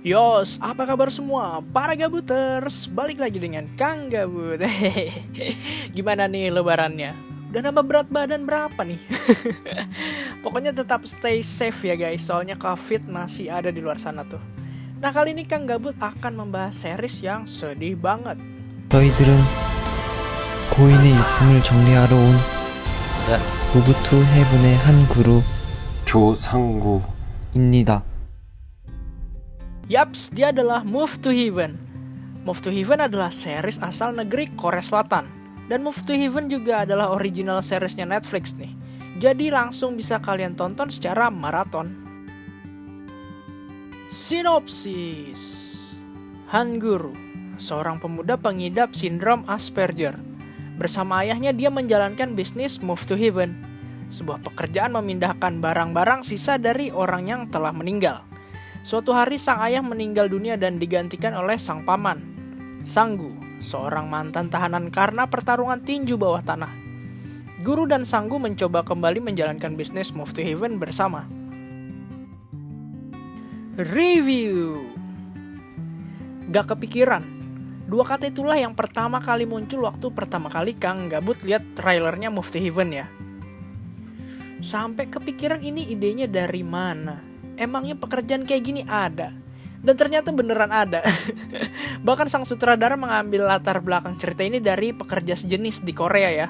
Yos, apa kabar semua? Para gabuters, balik lagi dengan Kang Gabut. Gimana nih lebarannya? Udah nambah berat badan berapa nih? Pokoknya tetap stay safe ya guys, soalnya COVID masih ada di luar sana tuh. Nah kali ini Kang Gabut akan membahas series yang sedih banget. 저희들은 고인의 유품을 정리하러 온 무브 투 헤븐의 한 조상구입니다. Yaps, dia adalah Move to Heaven. Move to Heaven adalah series asal negeri Korea Selatan. Dan Move to Heaven juga adalah original seriesnya Netflix nih. Jadi langsung bisa kalian tonton secara maraton. Sinopsis. Han Guru, seorang pemuda pengidap sindrom Asperger. Bersama ayahnya dia menjalankan bisnis Move to Heaven, sebuah pekerjaan memindahkan barang-barang sisa dari orang yang telah meninggal. Suatu hari sang ayah meninggal dunia dan digantikan oleh sang paman, Sanggu, seorang mantan tahanan karena pertarungan tinju bawah tanah. Guru dan Sanggu mencoba kembali menjalankan bisnis Move to Heaven bersama. Review. Gak kepikiran. Dua kata itulah yang pertama kali muncul waktu pertama kali Kang Gabut lihat trailernya Move to Heaven ya. Sampai kepikiran ini idenya dari mana? Emangnya pekerjaan kayak gini ada? Dan ternyata beneran ada. Bahkan sang sutradara mengambil latar belakang cerita ini dari pekerja sejenis di Korea ya.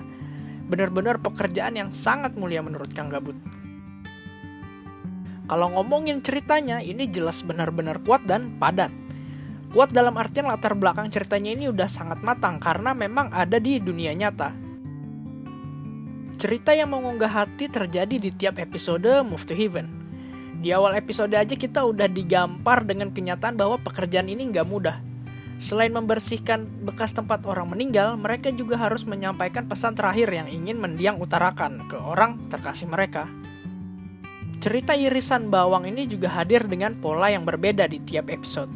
Bener-bener pekerjaan yang sangat mulia menurut Kang Gabut. Kalau ngomongin ceritanya, ini jelas benar-benar kuat dan padat. Kuat dalam artian latar belakang ceritanya ini udah sangat matang karena memang ada di dunia nyata. Cerita yang mengunggah hati terjadi di tiap episode Move to Heaven. Di awal episode aja kita udah digampar dengan kenyataan bahwa pekerjaan ini nggak mudah. Selain membersihkan bekas tempat orang meninggal, mereka juga harus menyampaikan pesan terakhir yang ingin mendiang utarakan ke orang terkasih mereka. Cerita irisan bawang ini juga hadir dengan pola yang berbeda di tiap episode.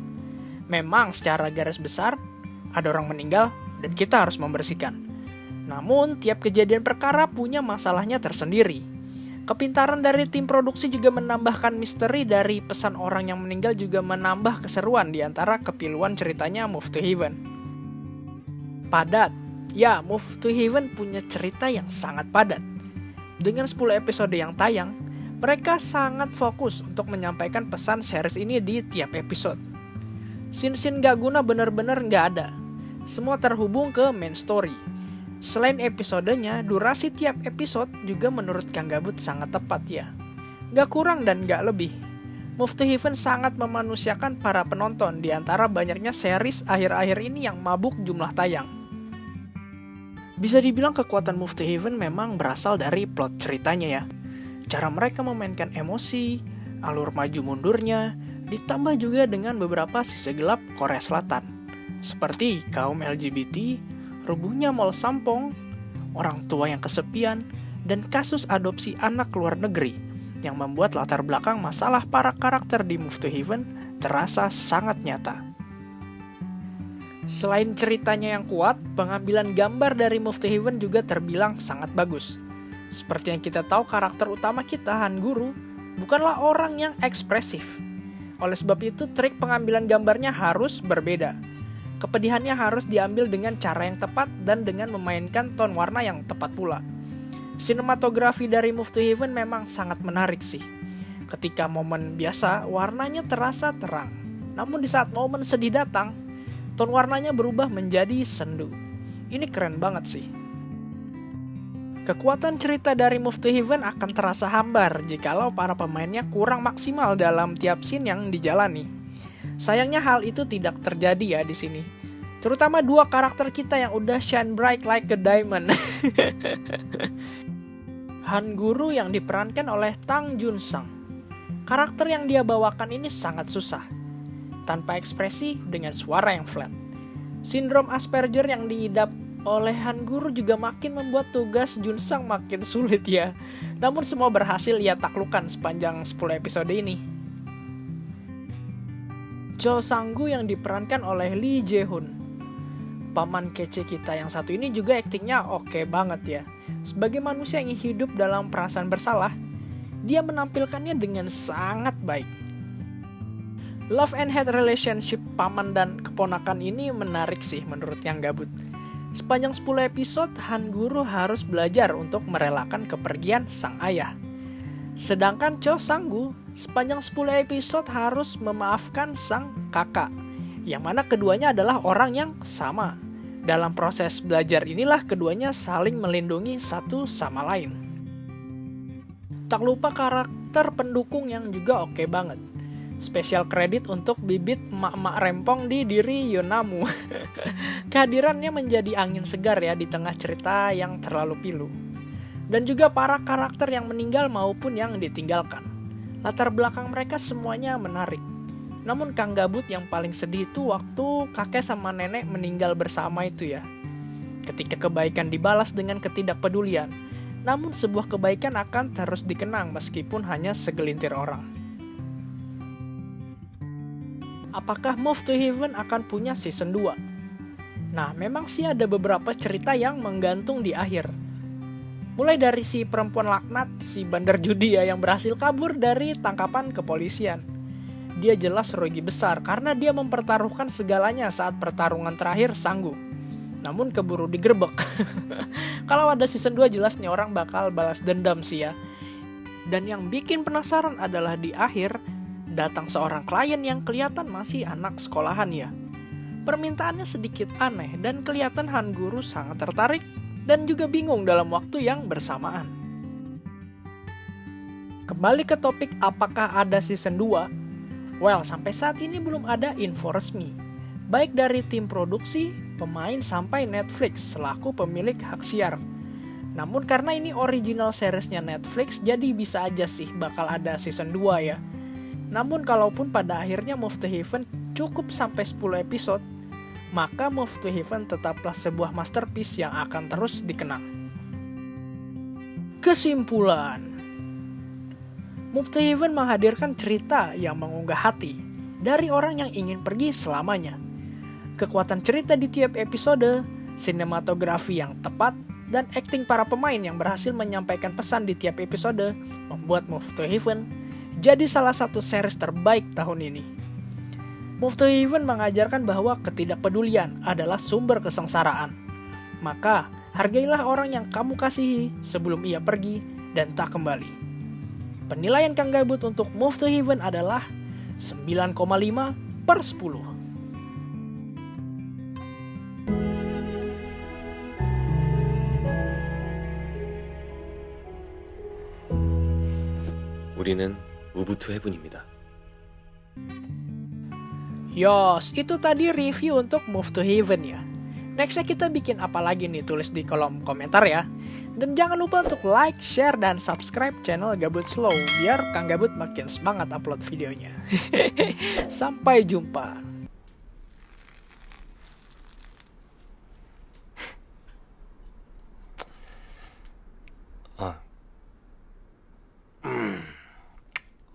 Memang secara garis besar, ada orang meninggal dan kita harus membersihkan. Namun, tiap kejadian perkara punya masalahnya tersendiri. Kepintaran dari tim produksi juga menambahkan misteri dari pesan orang yang meninggal juga menambah keseruan di antara kepiluan ceritanya Move to Heaven. Padat. Ya, Move to Heaven punya cerita yang sangat padat. Dengan 10 episode yang tayang, mereka sangat fokus untuk menyampaikan pesan series ini di tiap episode. Scene-scene gak guna bener-bener gak ada. Semua terhubung ke main story. Selain episodenya, durasi tiap episode juga menurut Kang Gabut sangat tepat ya. Gak kurang dan gak lebih. Move to Heaven sangat memanusiakan para penonton di antara banyaknya series akhir-akhir ini yang mabuk jumlah tayang. Bisa dibilang kekuatan Move to Heaven memang berasal dari plot ceritanya ya. Cara mereka memainkan emosi, alur maju mundurnya, ditambah juga dengan beberapa sisi gelap Korea Selatan. Seperti kaum LGBT, rubuhnya mall Sampong, orang tua yang kesepian, dan kasus adopsi anak luar negeri yang membuat latar belakang masalah para karakter di Move to Heaven terasa sangat nyata. Selain ceritanya yang kuat, pengambilan gambar dari Move to Heaven juga terbilang sangat bagus. Seperti yang kita tahu, karakter utama kita, Han Guru, bukanlah orang yang ekspresif. Oleh sebab itu, trik pengambilan gambarnya harus berbeda. Kepedihannya harus diambil dengan cara yang tepat dan dengan memainkan ton warna yang tepat pula. Sinematografi dari Move to Heaven memang sangat menarik sih. Ketika momen biasa, warnanya terasa terang. Namun di saat momen sedih datang, ton warnanya berubah menjadi sendu. Ini keren banget sih. Kekuatan cerita dari Move to Heaven akan terasa hambar jikalau para pemainnya kurang maksimal dalam tiap scene yang dijalani. Sayangnya hal itu tidak terjadi ya di sini. Terutama dua karakter kita yang udah shine bright like a diamond. Han Guru yang diperankan oleh Tang Jun Sang. Karakter yang dia bawakan ini sangat susah. Tanpa ekspresi dengan suara yang flat. Sindrom Asperger yang diidap oleh Han Guru juga makin membuat tugas Jun Sang makin sulit ya. Namun semua berhasil ia taklukkan sepanjang 10 episode ini. Jo Sanggu yang diperankan oleh Lee Jae Hoon. Paman kece kita yang satu ini juga aktingnya oke banget ya. Sebagai manusia yang hidup dalam perasaan bersalah, dia menampilkannya dengan sangat baik. Love and hate relationship paman dan keponakan ini menarik sih menurut yang gabut. Sepanjang 10 episode, Han Guru harus belajar untuk merelakan kepergian sang ayah. Sedangkan Cho Sang-gu sepanjang 10 episode harus memaafkan sang kakak, yang mana keduanya adalah orang yang sama. Dalam proses belajar inilah keduanya saling melindungi satu sama lain. Tak lupa karakter pendukung yang juga oke banget. Spesial kredit untuk bibit emak-emak rempong di diri Yonamu. Kehadirannya menjadi angin segar ya di tengah cerita yang terlalu pilu. Dan juga para karakter yang meninggal maupun yang ditinggalkan. Latar belakang mereka semuanya menarik. Namun Kang Gabut yang paling sedih itu waktu kakek sama nenek meninggal bersama itu ya. Ketika kebaikan dibalas dengan ketidakpedulian, namun sebuah kebaikan akan terus dikenang meskipun hanya segelintir orang. Apakah Move to Heaven akan punya season 2? Nah, memang sih ada beberapa cerita yang menggantung di akhir. Mulai dari si perempuan laknat, si bandar judi ya yang berhasil kabur dari tangkapan kepolisian. Dia jelas rugi besar karena dia mempertaruhkan segalanya saat pertarungan terakhir Sang-gu. Namun keburu digerebek. Kalau ada season 2 jelas nih orang bakal balas dendam sih ya. Dan yang bikin penasaran adalah di akhir datang seorang klien yang kelihatan masih anak sekolahan ya. Permintaannya sedikit aneh dan kelihatan Han Guru sangat tertarik dan juga bingung dalam waktu yang bersamaan. Kembali ke topik apakah ada season 2? Well, sampai saat ini belum ada info resmi. Baik dari tim produksi, pemain sampai Netflix selaku pemilik hak siar. Namun karena ini original seriesnya Netflix, jadi bisa aja sih bakal ada season 2 ya. Namun kalaupun pada akhirnya Move to Heaven cukup sampai 10 episode, maka Move to Heaven tetaplah sebuah masterpiece yang akan terus dikenang. Kesimpulan, Move to Heaven menghadirkan cerita yang mengunggah hati dari orang yang ingin pergi selamanya. Kekuatan cerita di tiap episode, sinematografi yang tepat, dan akting para pemain yang berhasil menyampaikan pesan di tiap episode membuat Move to Heaven jadi salah satu series terbaik tahun ini. Move to Heaven mengajarkan bahwa ketidakpedulian adalah sumber kesengsaraan. Maka, hargailah orang yang kamu kasihi sebelum ia pergi dan tak kembali. Penilaian Kang Gabut untuk Move to Heaven adalah 9,5/10. 우리는 Move to Heaven입니다. Yos, itu tadi review untuk Move to Heaven ya. Nextnya kita bikin apa lagi nih, tulis di kolom komentar ya. Dan jangan lupa untuk like, share, dan subscribe channel Gabut Slow biar Kang Gabut makin semangat upload videonya. Sampai jumpa.